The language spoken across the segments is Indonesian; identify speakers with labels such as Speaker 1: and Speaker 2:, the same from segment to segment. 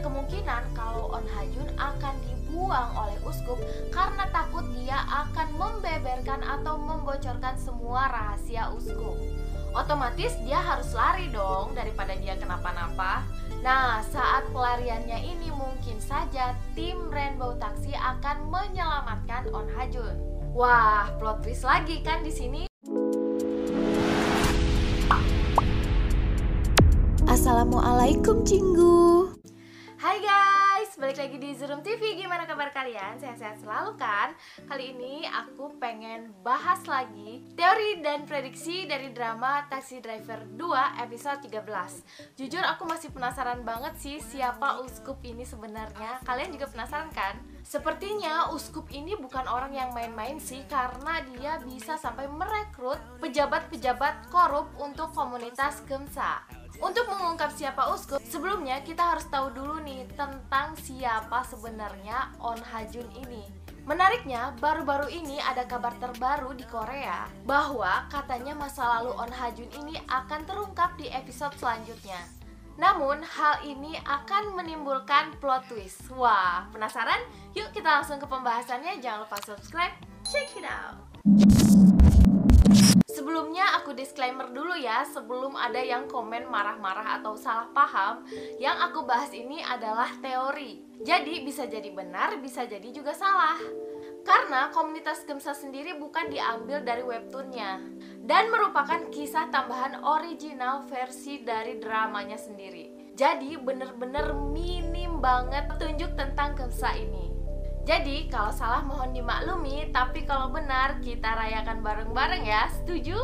Speaker 1: kemungkinan kalau On Ha-jun akan dibuang oleh uskup karena takut dia akan membeberkan atau membocorkan semua rahasia uskup. Otomatis dia harus lari dong daripada dia kenapa-napa. Nah, saat pelariannya ini mungkin saja tim Rainbow Taxi akan menyelamatkan On Ha-jun. Wah, plot twist lagi kan di sini.
Speaker 2: Assalamualaikum Cinggu.
Speaker 1: Hai guys, balik lagi di Zurum TV. Gimana kabar kalian? Sehat-sehat selalu kan? Kali ini aku pengen bahas lagi teori dan prediksi dari drama Taxi Driver 2 episode 13. Jujur aku masih penasaran banget sih siapa uskup ini sebenarnya. Kalian juga penasaran kan? Sepertinya uskup ini bukan orang yang main-main sih, karena dia bisa sampai merekrut pejabat-pejabat korup untuk komunitas Gemsa. Untuk mengungkap siapa uskup, sebelumnya kita harus tahu dulu nih tentang siapa sebenarnya On Ha-jun ini. Menariknya, baru-baru ini ada kabar terbaru di Korea bahwa katanya masa lalu On Ha-jun ini akan terungkap di episode selanjutnya. Namun, hal ini akan menimbulkan plot twist. Wah, penasaran? Yuk kita langsung ke pembahasannya. Jangan lupa subscribe, check it out. Sebelumnya aku disclaimer dulu ya, sebelum ada yang komen marah-marah atau salah paham. Yang aku bahas ini adalah teori. Jadi bisa jadi benar, bisa jadi juga salah. Karena komunitas Gemsa sendiri bukan diambil dari webtoonnya dan merupakan kisah tambahan original versi dari dramanya sendiri. Jadi bener-bener minim banget petunjuk tentang Gemsa ini. Jadi kalau salah mohon dimaklumi, tapi kalau benar kita rayakan bareng-bareng ya, setuju?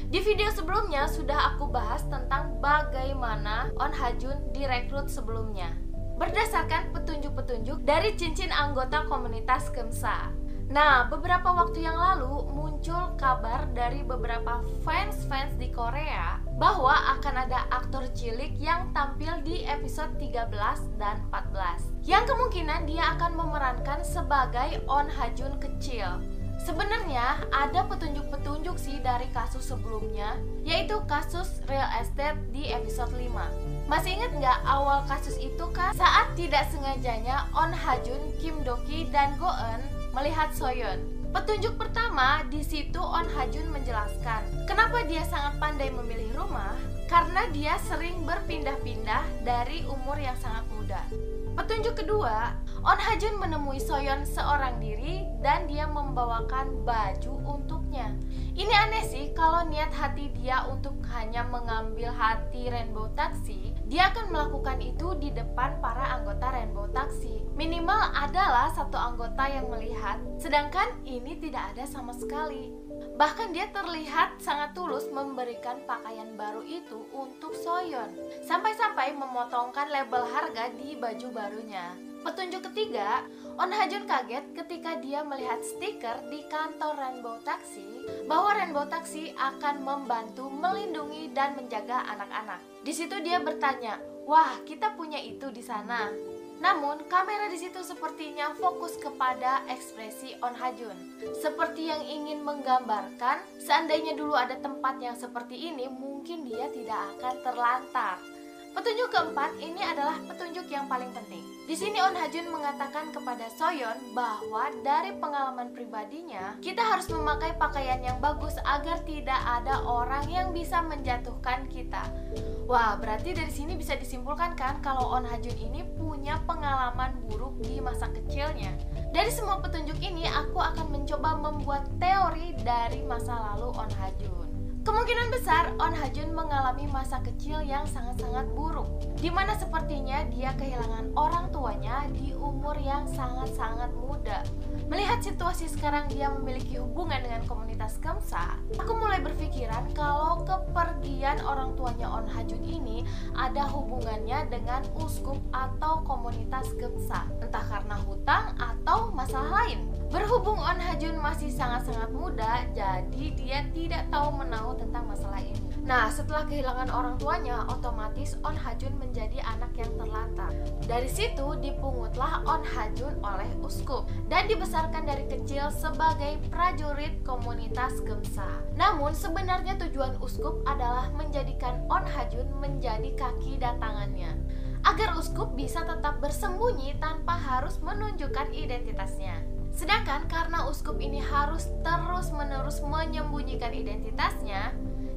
Speaker 1: Di video sebelumnya sudah aku bahas tentang bagaimana On Ha-jun direkrut sebelumnya berdasarkan petunjuk-petunjuk dari cincin anggota komunitas Gemsa. Nah, beberapa waktu yang lalu muncul kabar dari beberapa fans di Korea bahwa akan ada aktor cilik yang tampil di episode 13 dan 14 yang kemungkinan dia akan memerankan sebagai On Ha-jun kecil. Sebenarnya ada petunjuk-petunjuk sih dari kasus sebelumnya, yaitu kasus real estate di episode 5. Masih inget nggak awal kasus itu kan? Saat tidak sengajanya On Ha-jun, Kim Do-ki, dan Go-eun melihat Soyeon. Petunjuk pertama di situ On Ha-jun menjelaskan kenapa dia sangat pandai memilih rumah, karena dia sering berpindah-pindah dari umur yang sangat muda. Petunjuk kedua, On Ha-jun menemui Soyeon seorang diri dan dia membawakan baju untuknya. Ini aneh sih, kalau niat hati dia untuk hanya mengambil hati Rainbow Taxi, dia akan melakukan itu di depan para anggota Rainbow Taxi. Minimal adalah satu anggota yang melihat, sedangkan ini tidak ada sama sekali. Bahkan dia terlihat sangat tulus memberikan pakaian baru itu untuk Soyeon, sampai-sampai memotongkan label harga di baju barunya. Petunjuk ketiga, On Ha-jun kaget ketika dia melihat stiker di kantor Rainbow Taxi bahwa Rainbow Taxi akan membantu melindungi dan menjaga anak-anak. Di situ dia bertanya, "Wah, kita punya itu di sana." Namun, kamera di situ sepertinya fokus kepada ekspresi On Ha-jun. Seperti yang ingin menggambarkan, seandainya dulu ada tempat yang seperti ini, mungkin dia tidak akan terlantar. Petunjuk keempat ini adalah petunjuk yang paling penting. Di sini On Ha-jun mengatakan kepada Soyeon bahwa dari pengalaman pribadinya, kita harus memakai pakaian yang bagus agar tidak ada orang yang bisa menjatuhkan kita. Wah, berarti dari sini bisa disimpulkan kan kalau On Ha-jun ini punya pengalaman buruk di masa kecilnya. Dari semua petunjuk ini, aku akan mencoba membuat teori dari masa lalu On Ha-jun. Kemungkinan besar On Ha-jun mengalami masa kecil yang sangat-sangat buruk, di mana sepertinya dia kehilangan orang tuanya di umur yang sangat-sangat muda. Melihat situasi sekarang dia memiliki hubungan dengan komunitas Gemsa, aku mulai berpikiran kalau kepergian orang tuanya On Ha-jun ini ada hubungannya dengan uskup atau komunitas Gemsa, entah karena hutang atau masalah lain. Berhubung On Ha-jun masih sangat-sangat muda, jadi dia tidak tahu menahu tentang masalah ini. Nah, setelah kehilangan orang tuanya, otomatis On Ha-jun menjadi anak yang terlantar. Dari situ dipungutlah On Ha-jun oleh uskup dan dibesarkan dari kecil sebagai prajurit komunitas Gemsa. Namun sebenarnya tujuan uskup adalah menjadikan On Ha-jun menjadi kaki dan tangannya. agar uskup bisa tetap bersembunyi tanpa harus menunjukkan identitasnya. Sedangkan karena uskup ini harus terus-menerus menyembunyikan identitasnya,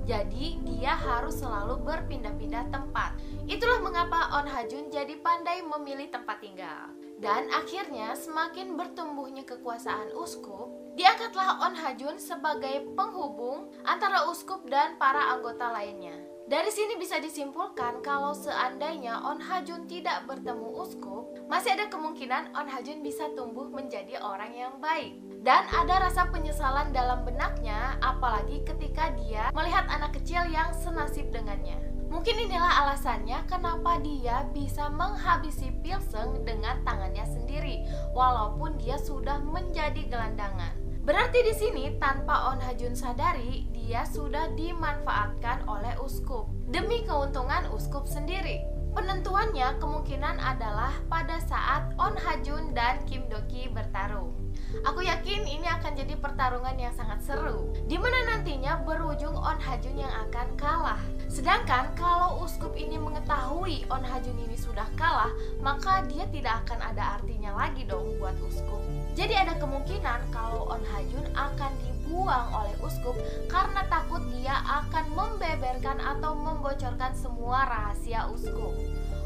Speaker 1: jadi dia harus selalu berpindah-pindah tempat. Itulah mengapa On Ha-jun jadi pandai memilih tempat tinggal. Dan akhirnya semakin bertumbuhnya kekuasaan uskup, diangkatlah On Ha-jun sebagai penghubung antara uskup dan para anggota lainnya. Dari sini bisa disimpulkan kalau seandainya On Ha-jun tidak bertemu uskup, masih ada kemungkinan On Ha-jun bisa tumbuh menjadi orang yang baik. Dan ada rasa penyesalan dalam benaknya, apalagi ketika dia melihat anak kecil yang senasib dengannya. Mungkin inilah alasannya kenapa dia bisa menghabisi Pilseung dengan tangannya sendiri, walaupun dia sudah menjadi gelandangan. Berarti di sini tanpa On Ha-jun sadari, dia sudah dimanfaatkan oleh uskup demi keuntungan uskup sendiri. Penentuannya kemungkinan adalah pada saat On Ha-jun dan Kim Do-ki bertarung. Aku yakin ini akan jadi pertarungan yang sangat seru, di mana nantinya berujung On Ha-jun yang akan kalah. Sedangkan kalau uskup ini mengetahui On Ha-jun ini sudah kalah, maka dia tidak akan ada artinya lagi dong buat uskup. Jadi ada kemungkinan kalau On Ha-jun akan dibuang oleh uskup karena takut dia akan membeberkan atau membocorkan semua rahasia uskup.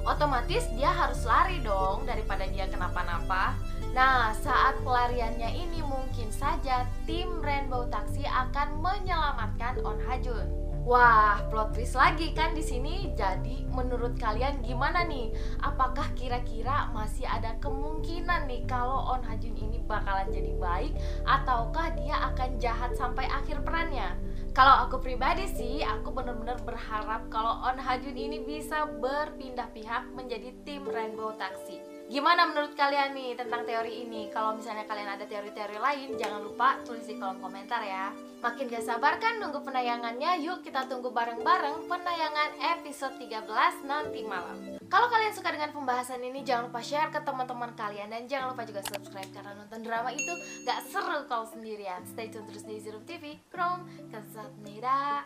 Speaker 1: Otomatis dia harus lari dong daripada dia kenapa-napa. Nah, saat pelariannya ini mungkin saja tim Rainbow Taxi akan menyelamatkan On Ha-jun. Wah, plot twist lagi kan di sini. Jadi menurut kalian gimana nih? Apakah kira-kira masih ada kemungkinan nih kalau On Ha-jun ini bakalan jadi baik ataukah dia akan jahat sampai akhir perannya? Kalau aku pribadi sih, aku benar-benar berharap kalau On Ha-jun ini bisa berpindah pihak menjadi tim Rainbow Taxi. Gimana menurut kalian nih tentang teori ini? Kalau misalnya kalian ada teori-teori lain, jangan lupa tulis di kolom komentar ya. Makin gak sabar kan nunggu penayangannya? Yuk kita tunggu bareng-bareng penayangan episode 13 nanti malam. Kalau kalian suka dengan pembahasan ini, jangan lupa share ke teman-teman kalian. Dan jangan lupa juga subscribe karena nonton drama itu gak seru kalau sendirian. Stay tune terus di Zero TV. Krom, 감사합니다.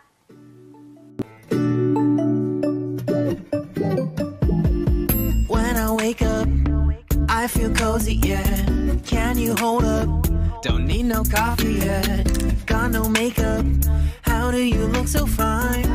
Speaker 3: When I wake up, I feel cozy, yeah. Can you hold up? Don't need no coffee yet. Got no makeup. How do you look so fine?